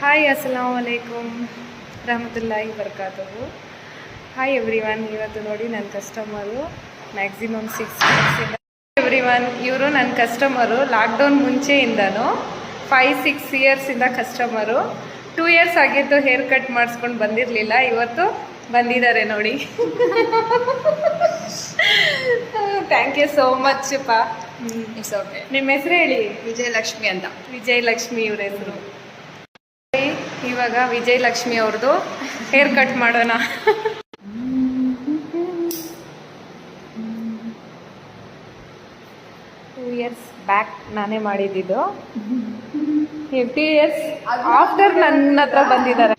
Hi ಅಸ್ಸಲಾಮು ಅಲೈಕುಮ್ ರಹಮತುಲ್ಲಾಹಿ ಬರ್ಕಾತಹು. Hi everyone. ಇವತ್ತು ನೋಡಿ ನನ್ನ ಕಸ್ಟಮರು ಮ್ಯಾಕ್ಸಿಮಮ್ 6 ಇಯರ್ಸಿಂದ ಎವ್ರಿವನ್ ಇವರು ನನ್ನ ಕಸ್ಟಮರು. ಲಾಕ್ಡೌನ್ ಮುಂಚೆಯಿಂದನೂ 5-6 ಇಯರ್ಸಿಂದ ಕಸ್ಟಮರು. 2 ಇಯರ್ಸ್ ಆಗಿದ್ದು ಹೇರ್ ಕಟ್ ಮಾಡಿಸ್ಕೊಂಡು ಬಂದಿರಲಿಲ್ಲ, ಇವತ್ತು ಬಂದಿದ್ದಾರೆ ನೋಡಿ. ಥ್ಯಾಂಕ್ ಯು ಸೋ ಮಚ್ ಪಾ. It's okay. ನಿಮ್ಮ ಹೆಸರು ಹೇಳಿ. ವಿಜಯಲಕ್ಷ್ಮಿ ಅಂತ. ವಿಜಯಲಕ್ಷ್ಮಿ ಇವ್ರ ಹೆಸರು. ಇವಾಗ ವಿಜಯಲಕ್ಷ್ಮಿ ಅವ್ರದ್ದು ಹೇರ್ ಕಟ್ ಮಾಡೋಣ. 2 ಇಯರ್ಸ್ ಬ್ಯಾಕ್ ನಾನೇ ಮಾಡಿದ್ದು. 2 ಇಯರ್ಸ್ ಆಫ್ಟರ್ ನನ್ನ ಹತ್ರ ಬಂದಿದ್ದಾರೆ.